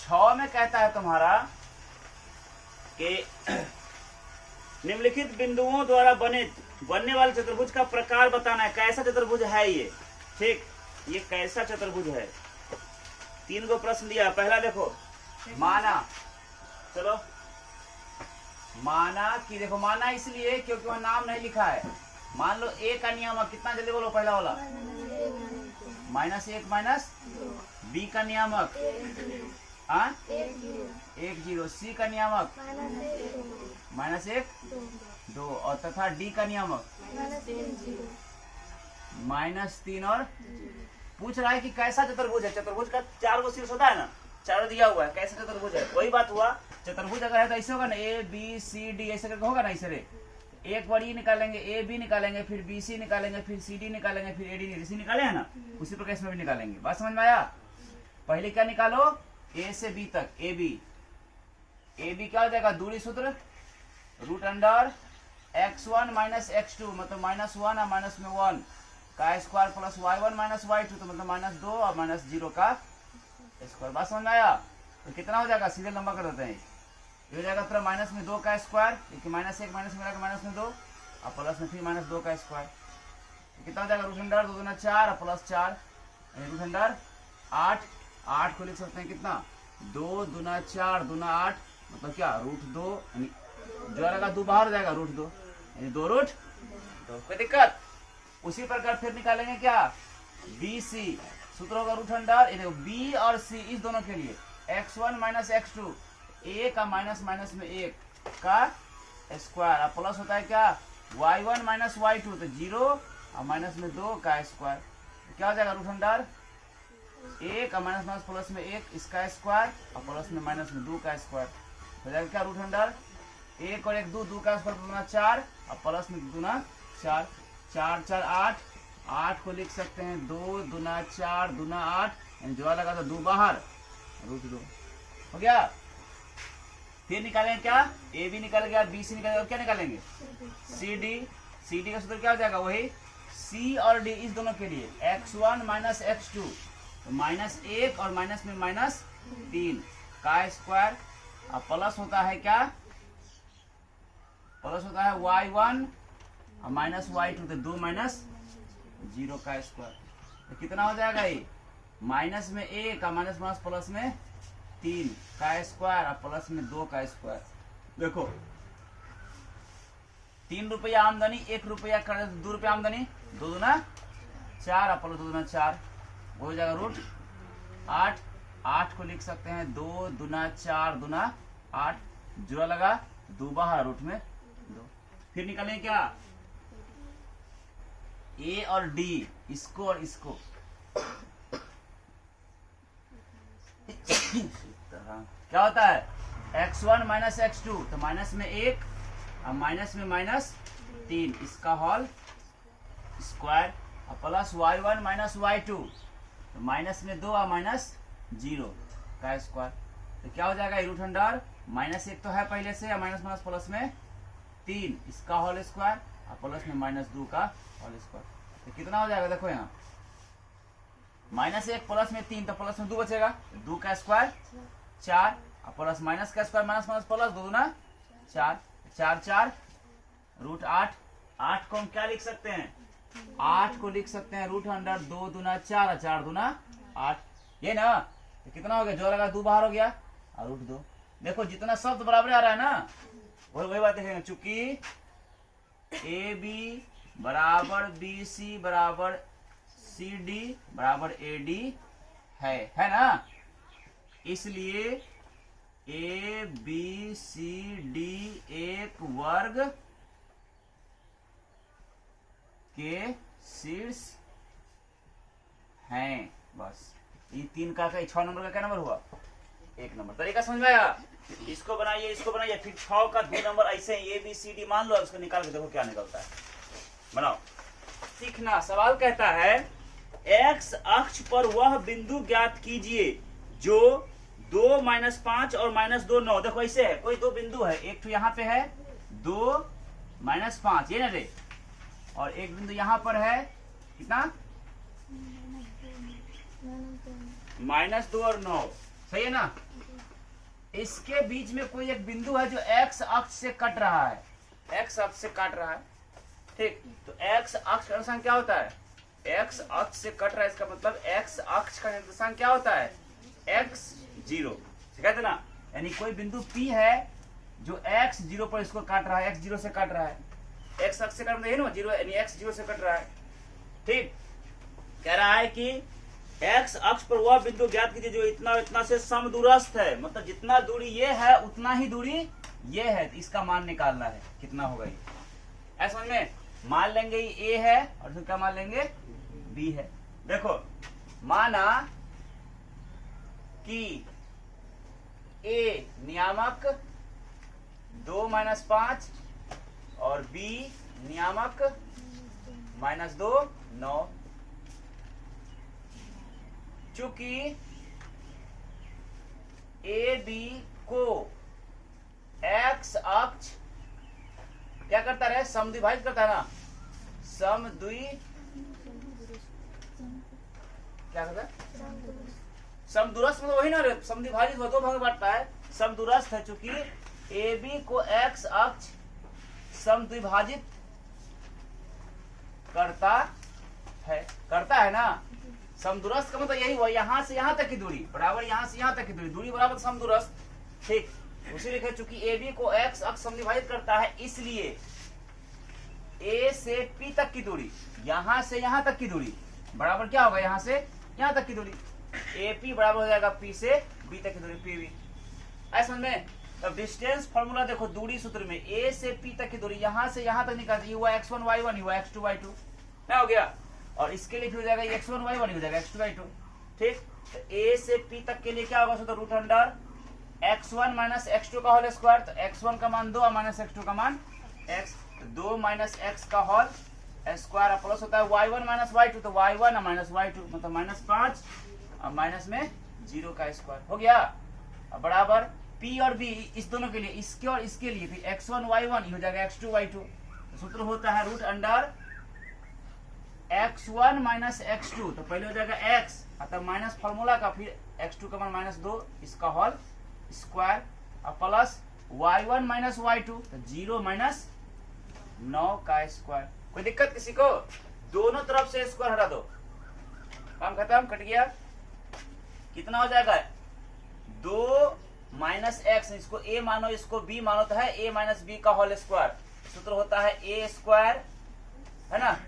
6 में कहता है तुम्हारा कि निम्नलिखित बिंदुओं द्वारा बनने वाले चतुर्भुज का प्रकार बताना है। कैसा चतुर्भुज है ये? ठीक, ये कैसा चतुर्भुज है? 3 गो प्रश्न दिया। पहला देखो, माना, चलो माना कि देखो, माना इसलिए क्योंकि वह नाम नहीं लिखा है। मान लो ए का नियामक कितना, जल्दी बोलो पहला वाला, -1 माइनस बी का नियामक 1 0, सी का नियामक -1 2, और तथा डी का नियामक -3 और पूछ रहा है कि कैसा चतुर्भुज है। चतुर्भुज का 4 गो शीर्ष होता है ना, 4 दिया हुआ है, कैसा चतुर्भुज है? वही बात हुआ, चतुर्भुज अगर है तो ऐसे होगा ना, ए बी सी डी ऐसे करके होगा ना। ऐसे एक बार ई निकालेंगे, ए बी निकालेंगे, फिर बी सी निकालेंगे, फिर सी डी निकालेंगे, फिर ए डी सी निकाले है ना, उसी प्रकार इसमें भी निकालेंगे। बात समझ में आया? पहले क्या निकालो, ए से बी तक, ए बी क्या हो जाएगा, दूरी सूत्र √(x1 - x2) मतलब -1 और माइनस में 1 का स्क्वायर प्लस y1 - y2 तो मतलब -2 और -0 का स्क्वायर। बात समझ में आया? तो कितना हो जाएगा, सीधे लंबा कर देते हैं, ये हो जाएगा पूरा -2 का स्क्वायर, क्योंकि -1 माइनस में -2 और प्लस में फिर -2 का स्क्वायर। तो कितना हो जाएगा, √2 2 दूना 4 और प्लस 4 √8 8 को लिख सकते हैं कितना, 2 दूना 4 दूना 8 मतलब क्या, √2, जो आएगा 2 बाहर हो जाएगा, √2 यानी 2√2। कोई दिक्कत? उसी प्रकार फिर निकालेंगे क्या, बी सी, सूत्र होगा √2, बी और सी इस दोनों के लिए x1 - x2, a का माइनस में 1 का स्क्वायर और प्लस होता है क्या, y1 - y2 तो 0 और माइनस में 2 का स्क्वायर। तो क्या हो जाएगा, √2 1 और माइनस प्लस में 1 इसका स्क्वायर और प्लस में -2 का स्क्वायर हो जाएगा क्या, √2 1 और 1 2 का स्क्वायर दूना 4 और प्लस में दूना 4 4 4 8 8 को लिख सकते हैं 2 दूना 4 दूना 8 जो लगा था 2 बाहर, √2 हो गया। फिर निकालेंगे क्या, ए बी निकल गया, बी सी निकल गया, और क्या निकालेंगे, सी डी का सूत्र क्या हो जाएगा, वही सी और डी इस दोनों के लिए x1 - x2 तो -1 और माइनस में -3 का स्क्वायर और प्लस होता है क्या, प्लस होता है y1 और -y2 तो 2 - 0 का स्क्वायर। तो कितना हो जाएगा ये, माइनस में 1 और माइनस प्लस में 3 का स्क्वायर और प्लस में 2 का स्क्वायर। देखो 3 रुपया आमदनी, 1 रुपया 2 रुपया आमदनी, 2 दूना 4 और प्लस 2 दूना 4 वो हो जाएगा √8 8 को लिख सकते हैं 2 दूना 4 दूना 8 जुड़ा लगा 2 बाहर रूट में 2। फिर निकालें क्या, ए और डी, इसको और इसको क्या होता है, x1 - x2 तो माइनस में 1 और माइनस में -3 इसका होल स्क्वायर और प्लस y1 - y2 तो माइनस में 2 और -0 का स्क्वायर। तो क्या हो जाएगा, √1 -1 तो है पहले से, माइनस प्लस में 3 इसका होल स्क्वायर और प्लस में -2 का होल स्क्वायर। तो कितना हो जाएगा, देखो यहाँ -1 प्लस में 3 तो प्लस में 2 बचेगा, 2 का स्क्वायर 4 और प्लस माइनस का स्क्वायर माइनस प्लस 2 दूना 4 4 4 √8 8 को हम क्या लिख सकते हैं, 8 को लिख सकते हैं √1 2 दूना 4 और 4 दूना 8 ये ना। तो कितना हो गया, जो लगा 2 बाहर हो गया और √2। देखो जितना शब्द बराबर आ रहा है ना, वही बात देखेंगे, चूंकि ए बी बराबर बी सी बराबर सी डी बराबर ए डी है ना, इसलिए ए बी सी डी एक वर्ग के शीर्ष हैं। बस ये 3 का 6 नंबर का क्या नंबर हुआ, 1 नंबर। तरीका समझ में आया? इसको बनाइए, इसको बनाइए, फिर 6 का 2 नंबर ऐसे ए बी सी डी मान लो, उसको निकाल के देखो क्या निकलता है। बनाओ, सीखना। सवाल कहता है x अक्ष पर वह बिंदु ज्ञात कीजिए जो 2 - 5 और -2 9। देखो ऐसे है, कोई 2 बिंदु है, एक तो यहाँ पे है 2 - 5 ये ना रे, और एक बिंदु यहाँ पर है कितना, -2 और 9, सही है ना। इसके बीच में कोई एक बिंदु है जो एक्स अक्ष से कट रहा है, एक्स अक्ष से काट रहा है, ठीक। तो एक्स अक्ष का निर्देशांक क्या होता है, एक्स अक्ष से कट रहा है, इसका मतलब एक्स अक्ष का निर्देशांक क्या होता है, एक्स जीरो, कहते ना। यानी कोई बिंदु P है जो एक्स जीरो पर इसको काट रहा है, एक्स जीरो से काट रहा है, एक्स अक्ष से काट रहा है ना, जीरो यानी एक्स जीरो से कट रहा है, ठीक। कह रहा है कि एक्स अक्ष पर वह बिंदु ज्ञात कीजिए जो इतना इतना से समदूरस्थ है, मतलब जितना दूरी ये है उतना ही दूरी ये है, तो इसका मान निकालना है, कितना होगा ये, ऐसा समझ में। मान लेंगे ये A है और फिर क्या मान लेंगे, B है। देखो माना कि A नियामक 2 - 5 और B नियामक -2 9। चूंकि ए बी को एक्स अक्ष क्या करता रहे, समद्विभाजित करता है ना, क्या करता है, समदूरस्थ, मतलब वही ना, समद्विभाजित दो भाग में बांटता है, समदूरस्थ है। चूंकि ए बी को एक्स अक्ष समद्विभाजित करता है ना, समदूरस्थ का मतलब यही हुआ, यहां से यहां तक की दूरी बराबर यहां से यहां तक की दूरी बराबर समदूरस्थ, ठीक। उसी लिखे चूंकि ए बी को एक्स अक्ष समद्विभाजित करता है, इसलिए ए से पी तक की दूरी, यहां से यहां तक की दूरी बराबर क्या होगा, यहां से यहां तक की दूरी, ए पी बराबर हो जाएगा पी से बी तक की दूरी, पी बी। ऐसा में अब डिस्टेंस फॉर्मूला देखो, दूरी सूत्र में ए से पी तक की दूरी यहां से यहां तक निकालती है, हुआ x1 y1, हुआ x2 y2, क्या हो गया, और इसके लिए फिर हो जाएगा x1 y1 हो जाएगा x2 y2, ठीक। तो a से p तक के लिए क्या होगा, तो रूट अंडर x1 - x2 का होल स्क्वायर, तो x1 का मान 2 और -x2 का मान x, तो 2 - x का होल स्क्वायर प्लस होता है y1 - y2, तो y1 और -y2 मतलब -5 और माइनस में 0 का स्क्वायर हो गया, और बराबर p और b इस दोनों के लिए, इसके और इसके लिए फिर x1 y1 हो जाएगा x2 y2, तो सूत्र होता है रूट अंडर x1 - x2, तो पहले हो जाएगा x, अतः माइनस फॉर्मूला का, फिर x2 का मान -2 इसका होल स्क्वायर और प्लस y1 - y2, तो 0 - 9 का स्क्वायर। कोई दिक्कत किसी को, दोनों तरफ से स्क्वायर हटा दो, काम खत्म, कट गया। कितना हो जाएगा, 2 - x, इसको a मानो इसको b मानो, तो है a - b का होल स्क्वायर, सूत्र होता है a स्क्वायर है ना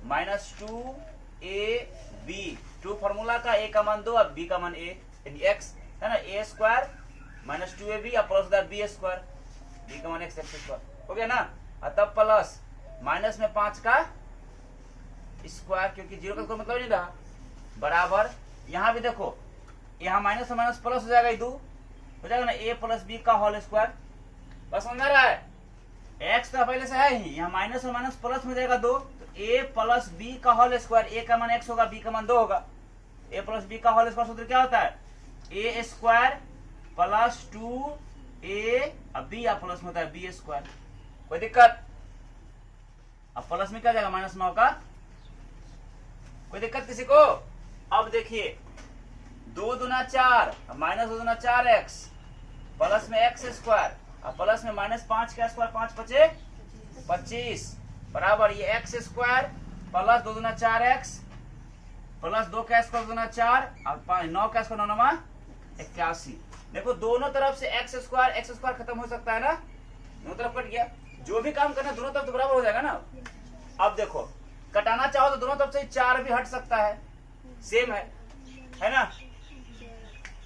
-2ab, 2 फॉर्मूला का, a का मान 2 और b का मान a, यानी x है ना, a स्क्वायर -2ab और प्लस होता है b स्क्वायर, b का मान x स्क्वायर हो गया ना, और तब प्लस माइनस में 5 का स्क्वायर, क्योंकि 0 का कोई मतलब नहीं रहा, बराबर यहाँ भी देखो, यहाँ माइनस से माइनस प्लस हो जाएगा, 2 हो जाएगा ना, a + b का होल स्क्वायर, बस समझ रहा है, x तो पहले से है ही, यहाँ माइनस और माइनस प्लस में जाएगा 2, a + b का होल स्क्वायर, a का मान x होगा, b का मान 2 होगा, a + b का होल स्क्वायर सूत्र क्या होता है, a स्क्वायर + 2a और b या प्लस में होता है b स्क्वायर। कोई दिक्कत, अब प्लस में क्या जाएगा -9 का, कोई दिक्कत किसी को। अब देखिए 2 दूना 4 -2 दूना 4x प्लस में x स्क्वायर और प्लस में -5 का स्क्वायर, 5 × 5 = 25 बराबर ये x स्क्वायर प्लस 2 दूना 4x प्लस 2 का स्क्वायर 2 दूना 4 और 9 का स्क्वायर 9 9 81। देखो दोनों तरफ से x स्क्वायर खत्म हो सकता है ना, दोनों तरफ कट गया, जो भी काम करना दोनों तरफ तो बराबर हो जाएगा ना। अब देखो कटाना चाहो तो दोनों तरफ से 4 भी हट सकता है, सेम है ना,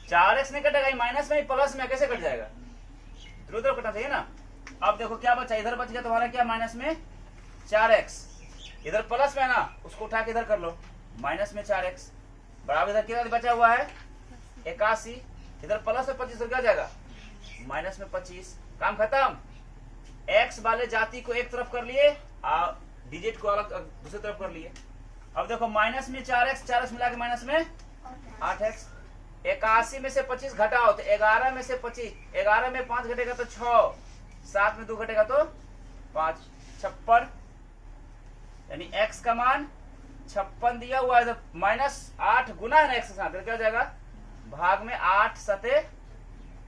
4x नहीं कटेगा, माइनस में प्लस में कैसे कट जाएगा, दोनों तरफ कटना चाहिए ना। अब देखो क्या बचा, इधर बच गया तुम्हारा क्या, माइनस में 4x, इधर प्लस में ना, उसको उठा के इधर कर लो, माइनस में 4x बराबर, इधर कितना बचा हुआ है 81, इधर प्लस में 25 क्या जाएगा माइनस में 25, काम खत्म। x वाले जाति को एक तरफ कर लिए और डिजिट को अलग दूसरी तरफ कर लिए। अब देखो माइनस में 4x मिला के माइनस में 8x, 81 में से 25 घटाओ तो 11 में से 25, 11 में 5 घटेगा तो 6, 7 में 2 घटेगा तो 5, 56, यानी x का मान 56 दिया हुआ है, -8 गुना है ना x के साथ, क्या हो जाएगा भाग में 8 ×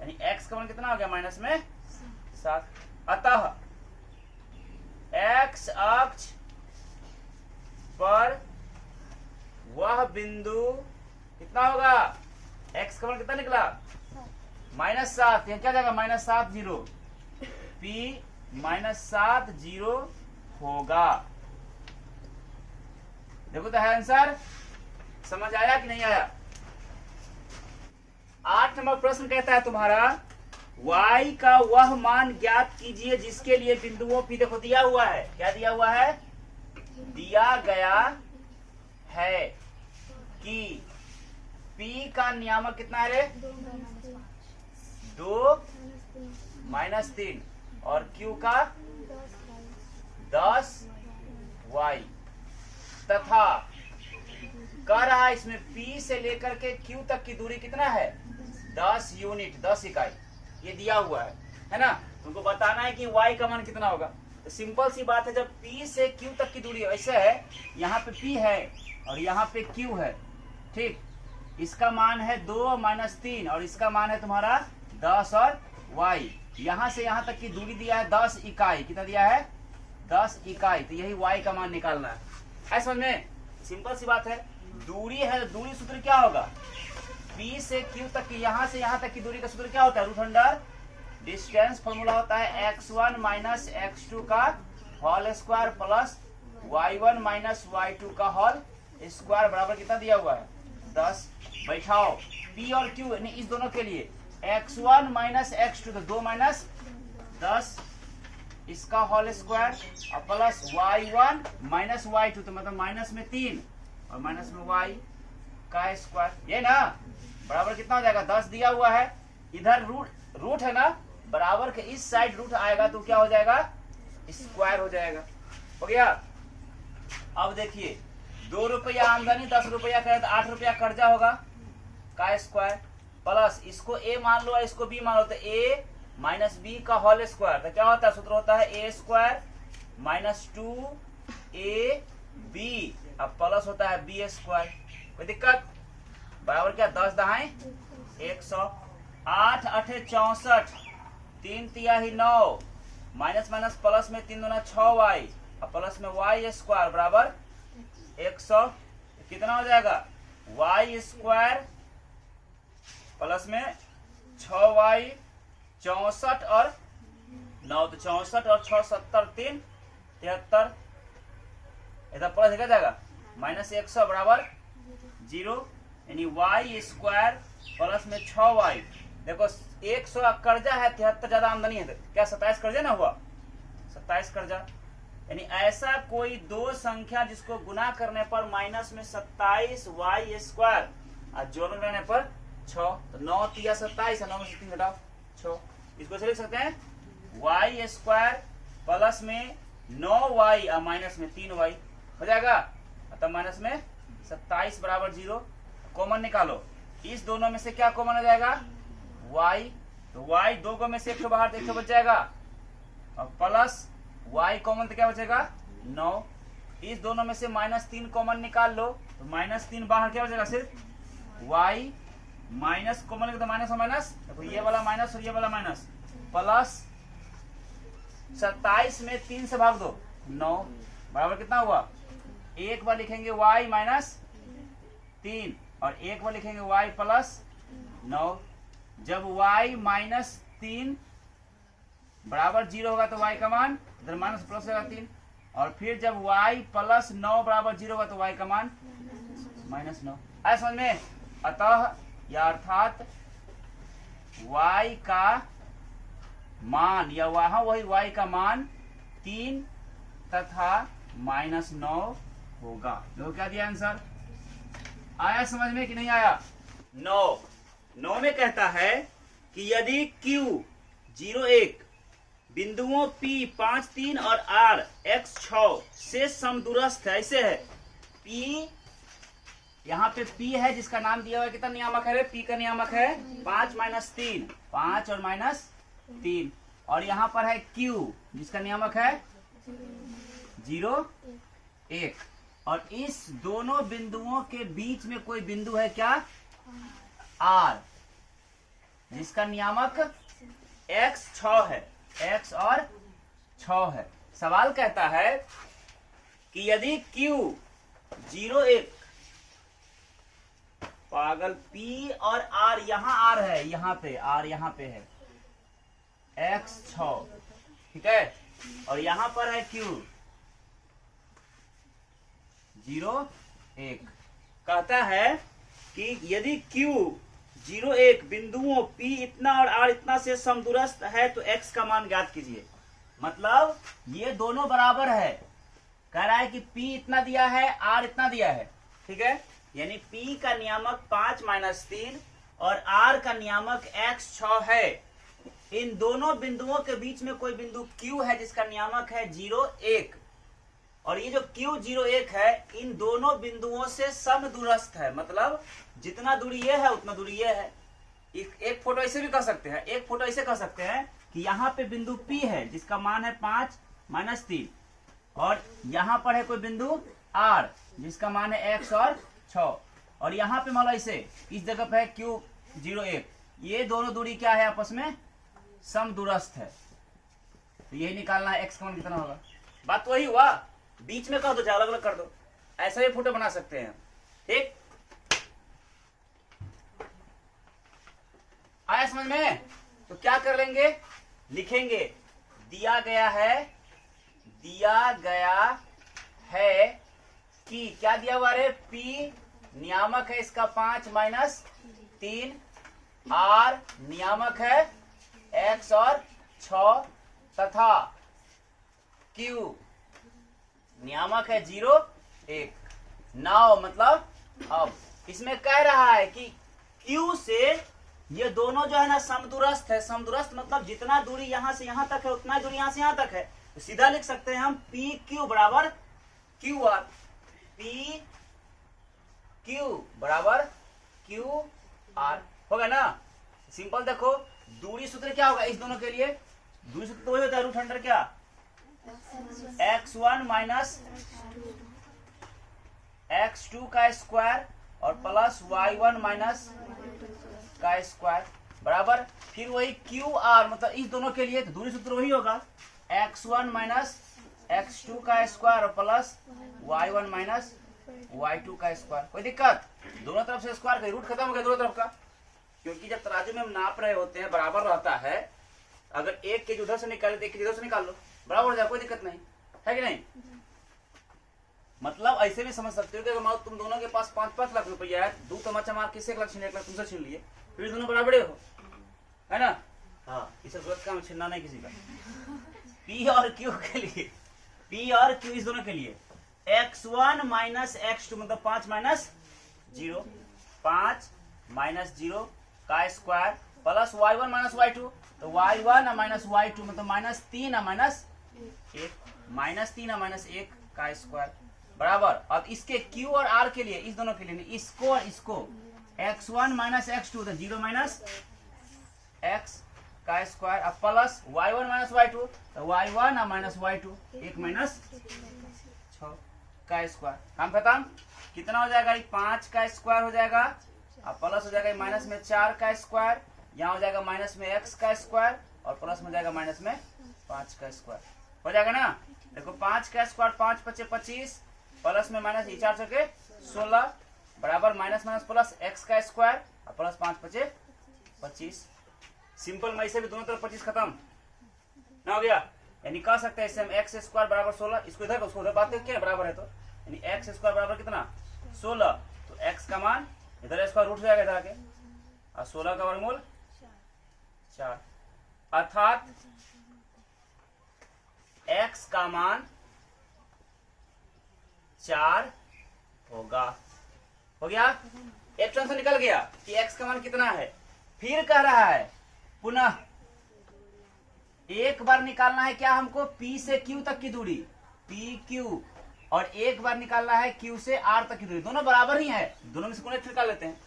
यानी x का मान कितना हो गया माइनस में 7। अतः x अक्ष पर वह बिंदु कितना होगा, x का मान कितना निकला -7, यहाँ क्या जाएगा -7 0, p -7 0 होगा। देखो तो है आंसर, समझ आया कि नहीं आया। 8 नंबर प्रश्न कहता है तुम्हारा y का वह मान ज्ञात कीजिए जिसके लिए बिंदुओं p, देखो दिया हुआ है, क्या दिया हुआ है, दिया गया है कि p का नियामक कितना है रे, 2 -3 और q का 10 y तथा कह रहा है इसमें p से लेकर के q तक की दूरी कितना है, 10 यूनिट 10 इकाई, ये दिया हुआ है ना। तुमको बताना है कि y का मान कितना होगा। तो सिंपल सी बात है, जब p से q तक की दूरी ऐसे है, यहाँ पे p है और यहाँ पे q है, ठीक, इसका मान है 2 -3 और इसका मान है तुम्हारा 10 और y, यहाँ से यहाँ तक की दूरी दिया है 10 इकाई, कितना दिया है 10 इकाई, तो यही y का मान निकालना है समझ में, सिंपल सी बात है। दूरी है, दूरी सूत्र क्या होगा, p से q तक की, यहाँ से यहाँ तक की दूरी का सूत्र क्या होता है, रूट अंडर डिस्टेंस, फॉर्मूला होता है x1 माइनस x2 का whole square plus y1 minus y2 का होल स्क्वायर बराबर कितना दिया हुआ है 10। बैठाओ p और q इस दोनों के लिए x1 माइनस x2 तो 2 माइनस 10 इसका होल स्क्वायर और प्लस y1 माइनस y2 तो मतलब माइनस में 3 और माइनस में y का स्क्वायर, ये ना बराबर कितना हो जाएगा 10 दिया हुआ है, इधर रूट है ना, बराबर के इस साइड रूट आएगा तो क्या हो जाएगा, स्क्वायर हो जाएगा, हो गया। अब देखिए 2 रुपया आमदनी, 10 रुपया करे तो 8 रुपया कर्जा होगा का स्क्वायर, प्लस इसको a मान लो और इसको b मान लो, तो a माइनस बी का होल स्क्वायर, तो क्या होता है, सूत्र होता है a स्क्वायर माइनस 2ab अब प्लस होता है b स्क्वायर, कोई दिक्कत, बराबर क्या 10 दहाई 100, 8 8 64, 3 तिहाई 9, माइनस माइनस प्लस में 3 दूना 6y और प्लस में y स्क्वायर बराबर 100, कितना हो जाएगा y स्क्वायर प्लस में 6y 64 और 9 तो 64 और 6 70 3 73, इधर प्लस क्या जाएगा माइनस 100 बराबर 0, यानी y स्क्वायर प्लस में 6y, देखो 100 कर्जा है, 73 ज्यादा आमदनी है, तो क्या 27 कर्जा ना हुआ, 27 कर्जा, यानी ऐसा कोई दो संख्या जिसको गुना करने पर माइनस में 27 y स्क्वायर और जोड़ करने पर 6, तो 9 तिया 27 है, 9 में से 3 घटाओ 6, इसको लिख सकते हैं y स्क्वायर प्लस में 9y और माइनस में 3y हो जाएगा, तब माइनस में 27 बराबर 0, कॉमन निकालो, इस दोनों में से क्या कॉमन हो जाएगा y, तो y दो को में से एक बाहर देखो बच जाएगा और प्लस y कॉमन तो क्या बचेगा 9, इस दोनों में से -3 कॉमन निकाल लो, तो -3 बाहर क्या बचेगा सिर्फ y, माइनस कॉमन तो माइनस और माइनस, देखो ये वाला माइनस और ये वाला माइनस, प्लस 27 में 3 से भाग दो 9 बराबर कितना हुआ, एक बार लिखेंगे y माइनस 3 और एक बार लिखेंगे y प्लस 9, जब y माइनस 3 बराबर 0 होगा तो y का मान इधर माइनस प्लस होगा 3, और फिर जब y प्लस 9 बराबर 0 होगा तो y का मान -9, आया समझ में। अतः या अर्थात y का मान या वहां वही y का मान 3 तथा -9 होगा। देखो क्या दिया आंसर, आया समझ में कि नहीं आया। 9 में कहता है कि यदि Q 0 1 बिंदुओं P 5 3 और R X 6 से समदूरस्थ है, ऐसे है P, यहाँ पे P है जिसका नाम दिया हुआ है, कितना नियामक है, P का नियामक है 5 - 3, 5 और -3, और यहाँ पर है Q जिसका नियामक है 0 1, और इस दोनों बिंदुओं के बीच में कोई बिंदु है क्या R, जिसका नियामक x 6 है, x और 6 है। सवाल कहता है कि यदि q 0 1 पागल p और r, यहां r है, यहां पे r यहां पे है, x 6, ठीक है, और यहां पर है q 0 1। कहता है कि यदि q 0 1 बिंदुओं P इतना और R इतना से समदूरस्थ है तो x का मान ज्ञात कीजिए। मतलब ये दोनों बराबर है, कह रहा है कि P इतना दिया है, R इतना दिया है, ठीक है, यानी P का नियामक 5 - 3 और R का नियामक x 6 है। इन दोनों बिंदुओं के बीच में कोई बिंदु Q है जिसका नियामक है 0 1, और ये जो Q 0 1 है इन दोनों बिंदुओं से समदूरस्थ है। मतलब जितना दूरी ये है उतना दूरी ये है। एक फोटो ऐसे भी कह सकते हैं, एक फोटो ऐसे कह सकते हैं कि यहाँ पे बिंदु P है जिसका मान है 5 - 3, और यहाँ पर है कोई बिंदु R जिसका मान है x और 6, और यहाँ पे मान लो ऐसे इस जगह पे है Q 0 1, ये दोनों दूरी क्या है, आपस में समदूरस्थ है। तो यही निकालना है x का मान कितना होगा। बात तो वही हुआ, बीच में कर दो चाहे अलग अलग कर दो, ऐसा भी फोटो बना सकते हैं। ठीक, आया समझ में? तो क्या कर लेंगे, लिखेंगे दिया गया है कि क्या दिया हुआ है, P नियामक है इसका 5 - 3, R नियामक है x और 6 तथा Q नियामक है 0 1। नाउ मतलब अब इसमें कह रहा है कि Q से ये दोनों जो है ना समदूरस्थ है। समदूरस्थ मतलब जितना दूरी यहां से यहां तक है उतना दूरी यहां से यहां तक है, तो सीधा लिख सकते हैं हम PQ बराबर QR। PQ बराबर QR होगा ना। सिंपल देखो, दूरी सूत्र क्या होगा इस दोनों के लिए, दूरी सूत्र तो वही होता है रूट अंडर क्या x1 माइनस x2 का स्क्वायर और प्लस y1 माइनस का स्क्वायर बराबर फिर वही QR, मतलब इस दोनों के लिए तो दूरी सूत्र वही होगा x1 माइनस x2 का स्क्वायर और प्लस y1 माइनस y2 का स्क्वायर। कोई दिक्कत, दोनों तरफ से स्क्वायर का रूट खत्म हो गया दोनों तरफ का, क्योंकि जब तराजू में हम नाप रहे होते हैं बराबर रहता है। अगर एक केजी उधर से निकाले तो एक केजी उधर से निकाल लो, बराबर हो जाए, कोई दिक्कत नहीं है कि नहीं। मतलब ऐसे भी समझ सकते हो कि अगर तुम दोनों के पास 5-5 लाख रुपया है, 2 तमाचा मार किसी 1 लाख छीन 1 लाख तुमसे छीन लिए, फिर दोनों बराबरे हो, है ना। हाँ, इसे गलत काम छीनना नहीं किसी का। P और Q के लिए, P और Q इस दोनों के लिए x1 माइनस x2 मतलब 5 - 0, 5 - 0 का square plus y1 minus y2, तो y1 माइनस y2 मतलब -3 - 1 का स्क्वायर बराबर। अब इसके Q और R के लिए, इस दोनों के लिए, इसको और इसको x1 माइनस x2 तो 0 माइनस x का स्क्वायर, अब प्लस y1 माइनस y2 तो y1 माइनस y2 1 माइनस 6 का स्क्वायर। काम खत्म। कितना हो जाएगा, 5 का स्क्वायर हो जाएगा, अब प्लस हो जाएगा माइनस में 4 का स्क्वायर, यहाँ हो जाएगा माइनस में x का स्क्वायर और प्लस में जाएगा माइनस में 5 का स्क्वायर, हो जाएगा ना। देखो 5 का स्क्वायर 5 × 5 = 25 प्लस में माइनस 4 × 16 बराबर माइनस माइनस प्लस x का स्क्वायर और प्लस 5 × 5 = 25। सिंपल में इसे भी दोनों तरफ 25 खत्म ना हो गया, यानी कह सकते हैं इसे हम x स्क्वायर बराबर 16, इसको इधर उसको उधर बात क्या बराबर है, तो यानी x स्क्वायर बराबर कितना 16, तो x का मान इधर स्क्वायर रूट हो जाएगा इधर आके, और 16 का वर्गमूल 4, अर्थात x का मान 4 होगा। हो गया, एक टेंशन निकल गया कि x का मान कितना है। फिर कह रहा है पुनः एक बार निकालना है क्या हमको, P से Q तक की दूरी PQ, और एक बार निकालना है Q से R तक की दूरी, दोनों बराबर ही है, दोनों में से कौन एक निकाल लेते हैं,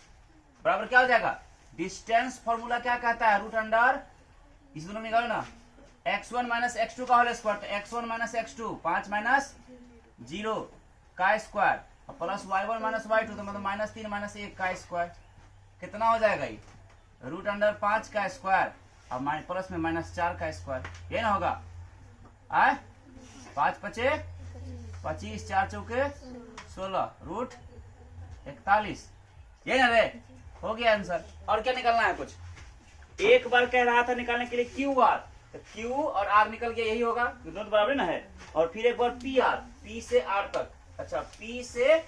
बराबर क्या हो जाएगा। डिस्टेंस फॉर्मूला क्या कहता है, रूट अंडर, इस दोनों में निकालो ना, x1 माइनस x2 का होल स्क्वायर, तो x1 माइनस x2 5 - 0 का स्क्वायर और प्लस y1 माइनस y2 तो मतलब -3 - 1 का स्क्वायर, कितना हो जाएगा ये रूट अंडर 5 का स्क्वायर और प्लस में -4 का स्क्वायर, ये ना होगा। 5 पचे 25, 4 चौके 16, रूट 41, ये ना रे, हो गया आंसर। और क्या निकालना है कुछ? एक बार कह रहा था निकालने के लिए क्यू आर, तो क्यू और आर निकल गया, यही होगा, दोनों बराबर ना है। और फिर एक बार पी आर, पी से आर तक, अच्छा पी से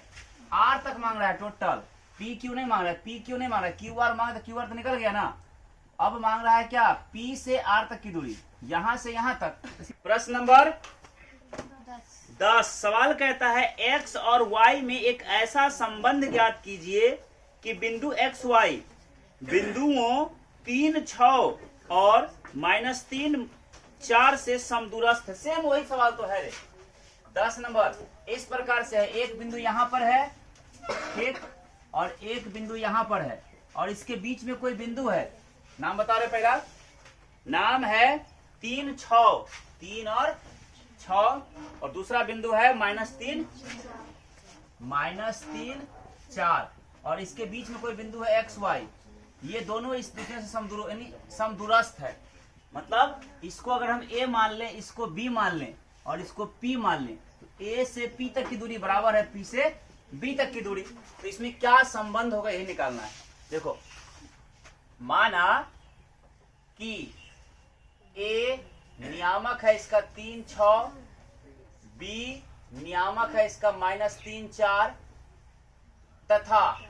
आर तक मांग रहा है टोटल, पी क्यू नहीं मांग रहा है, पी क्यू नहीं मांग रहा है, क्यू आर मांग, तो क्यू आर तो निकल गया ना। अब मांग रहा है क्या? पी से आर तक की दूरी, यहां से यहां तक। प्रश्न नंबर 10 सवाल कहता है एक्स और वाई में एक ऐसा संबंध ज्ञात कीजिए कि बिंदु एक्स वाई बिंदुओं 3, 6 और -3, 4 से समदूरस्थ है। सेम वही सवाल तो है रे। 10 नंबर इस प्रकार से है, एक बिंदु यहाँ पर है, ठीक, और एक बिंदु यहाँ पर है, और इसके बीच में कोई बिंदु है, नाम बता रहे पहला, नाम है 3, 6, 3 और 6, और दूसरा बिंदु है -3, 4, और इसके बीच में कोई बिंदु है एक्स वाई। ये दोनों इस दूसरे से समदूरस्थ है। मतलब इसको अगर हम ए मान लें, इसको बी मान लें और इसको पी मान लें, तो ए से पी तक की दूरी बराबर है पी से बी तक की दूरी। तो इसमें क्या संबंध होगा यही निकालना है। देखो, माना कि ए नियामक है इसका 3, 6, बी नियामक है इसका -3, 4, तथा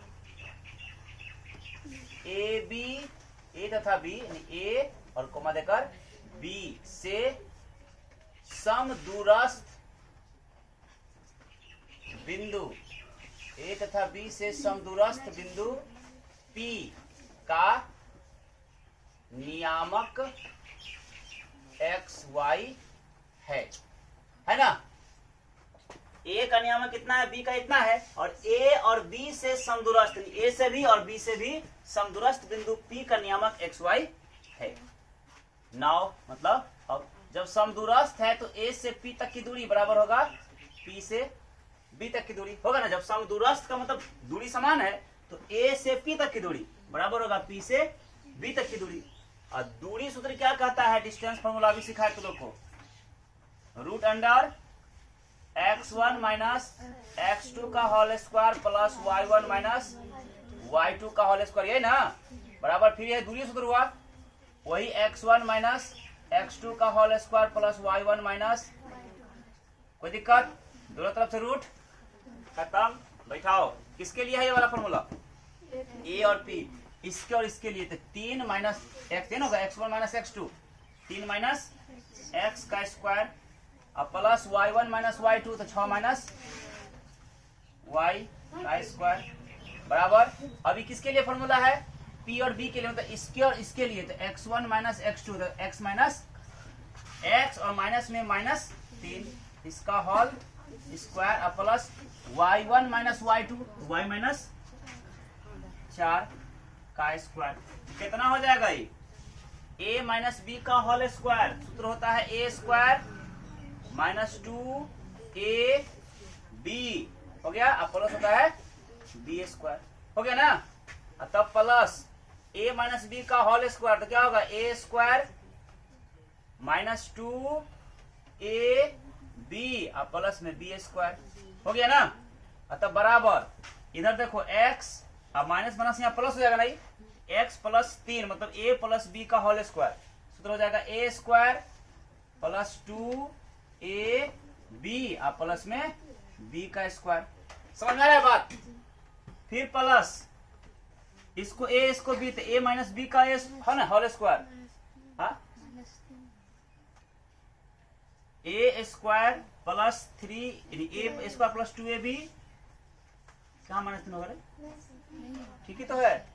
ए बी, ए तथा बी, यानी ए और कोमा देकर बी से समदूरस्थ बिंदु, ए तथा बी से समदूरस्थ बिंदु पी का नियामक एक्स वाई है ना। ए का नियामक कितना है, बी का इतना है, और ए और बी से समदूरस्थ, ए से भी और बी से भी समदूरस्थ बिंदु पी का नियामक एक्स वाई है। नाउ मतलब अब जब समदूरस्थ है तो ए से पी तक की दूरी बराबर होगा पी से बी तक की दूरी, होगा ना। जब समदूरस्थ का मतलब दूरी समान है तो ए से पी तक की दूरी बराबर होगा पी से बी तक की दूरी। और दूरी सूत्र क्या कहता है, डिस्टेंस फॉर्मूला भी सिखाया तुम लोग को, root under x1 minus x2 का whole square plus y1 minus y2 का होल स्क्वायर, ये ना बराबर। फिर ये दूरी सूत्र हुआ वही x1 माइनस x2 का whole square plus y1 minus, कोई दिक्कत, दोनों तरफ से रूट खत्म, बैठाओ। किसके लिए है ये वाला फॉर्मूला, ए और पी, इसके और इसके लिए। तो 3 माइनस एक्स होगा, x1 minus x2, 3 minus x का स्क्वायर अब प्लस y1 माइनस y2, तो 6 माइनस y का स्क्वायर बराबर। अभी किसके लिए फॉर्मूला है, p और b के लिए, मतलब इसके और इसके लिए। तो x1 माइनस x2, तो x माइनस x और माइनस में -3, इसका होल स्क्वायर अब plus y1 minus y2, y minus 4 का स्क्वायर। कितना हो जाएगा ये, a माइनस बी का होल स्क्वायर, सूत्र होता है a स्क्वायर -2ab हो गया, अब प्लस होता है b स्क्वायर, हो गया ना। तब प्लस a माइनस बी का होल स्क्वायर, तो क्या होगा a स्क्वायर -2ab अब प्लस में b स्क्वायर, हो गया ना। तब बराबर इधर देखो x, अब माइनस माइनस यहाँ प्लस हो जाएगा, नहीं, x प्लस 3 मतलब a प्लस b का होल स्क्वायर, सूत्र हो जाएगा a स्क्वायर प्लस 2ab अब प्लस में b का स्क्वायर। समझ में आ रहा है बात। फिर प्लस इसको a इसको b, तो a माइनस b का है ना होल स्क्वायर, हाँ, a स्क्वायर प्लस 3 यानी a स्क्वायर प्लस 2ab, कहाँ -3 होगा, ठीक ही तो है।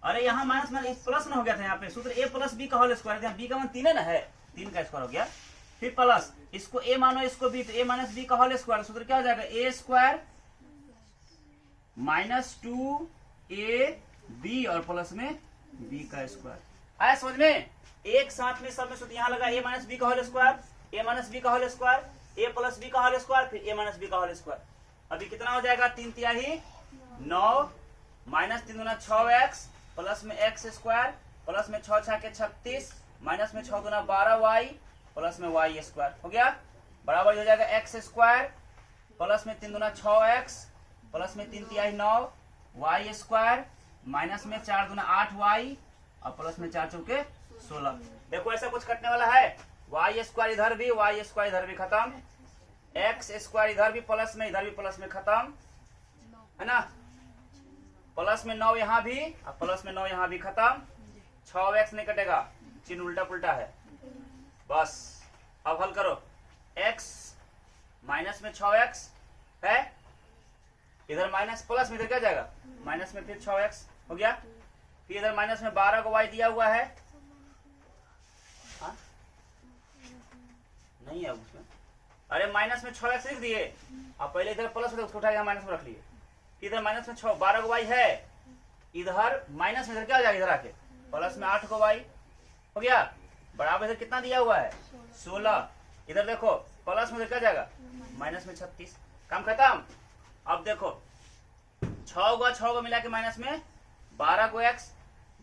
अरे यहाँ माइनस माइनस प्लस ना हो गया था, यहाँ पे सूत्र a प्लस बी का होल स्क्वायर, यहाँ b का मान 3 है ना, है 3 का स्क्वायर हो गया। फिर प्लस इसको a मानो इसको b, तो a माइनस बी का होल स्क्वायर, सूत्र क्या हो जाएगा a स्क्वायर -2ab और प्लस में b का स्क्वायर। आया समझ में, एक साथ में सब में सूत्र यहाँ लगा a माइनस बी का whole square, a minus B का whole square, a plus B का होल स्क्वायर, फिर a माइनस बी का होल स्क्वायर। अभी कितना हो जाएगा, 3 तिहाई 9 -3 दूना 6x प्लस में एक्स स्क्वायर प्लस में 6 6 के 36 माइनस में 6 दूना 12y प्लस में y स्क्वायर हो गया, बराबर हो जाएगा एक्स स्क्वायर प्लस में 3 दूना 6x प्लस में 3 तिहाई 9y स्क्वायर माइनस में 4 दूना 8y और प्लस में 4 चौके 16। देखो ऐसा कुछ कटने वाला है, y स्क्वायर इधर भी y स्क्वायर इधर भी खत्म, एक्स स्क्वायर इधर भी प्लस में इधर भी प्लस में खत्म है ना, प्लस में 9 यहाँ भी और प्लस में 9 यहाँ भी खत्म, 6x नहीं कटेगा, चिन्ह उल्टा पुल्टा है। बस अब हल करो, x माइनस में 6x है, इधर माइनस प्लस में इधर क्या जाएगा माइनस में, फिर 6x हो गया, फिर इधर माइनस में 12 को y दिया हुआ है, नहीं है उसमें, अरे माइनस में 6x लिख दिए, अब पहले इधर प्लस होता उसको उठा के माइनस में रख लिए, इधर माइनस में 12 को y है, इधर माइनस में इधर क्या हो जाएगा, इधर आके प्लस में 8 को y हो गया, बराबर इधर कितना दिया हुआ है 16, इधर देखो प्लस में इधर क्या जाएगा माइनस में 36, काम खत्म। अब देखो 6 को मिला के माइनस में 12 को x,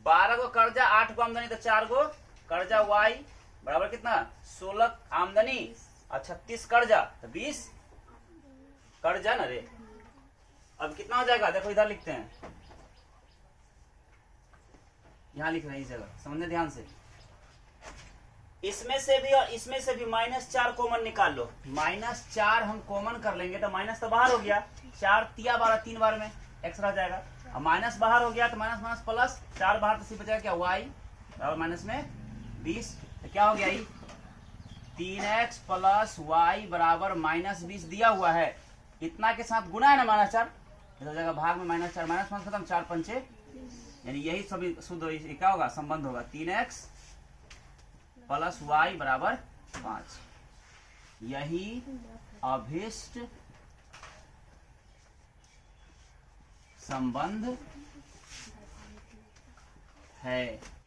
12 को कर्जा 8 को आमदनी तो 4 को कर्जा y बराबर कितना 16 आमदनी और 36 कर्जा तो 20 कर्जा ना रे। अब कितना हो जाएगा देखो इधर लिखते हैं, यहां लिख रहे हैं इस जगह, समझने ध्यान से, इसमें से भी और इसमें से भी -4 कॉमन निकाल लो, -4 हम कॉमन कर लेंगे तो माइनस तो बाहर हो गया, 4 तिया 12 3 बार में x रह जाएगा, और माइनस बाहर हो गया तो माइनस माइनस प्लस 4 बाहर तो सिर्फ बचेगा क्या y बराबर माइनस में 20, तो क्या हो गया ये 3x प्लस y बराबर -20 दिया हुआ है, इतना के साथ गुना है ना -4, इधर हो जाएगा भाग में -4 माइनस खत्म, 4 पंचे यानी यही सभी शुद्ध क्या होगा संबंध होगा 3x प्लस y बराबर 5, यही अभिष्ट संबंध है।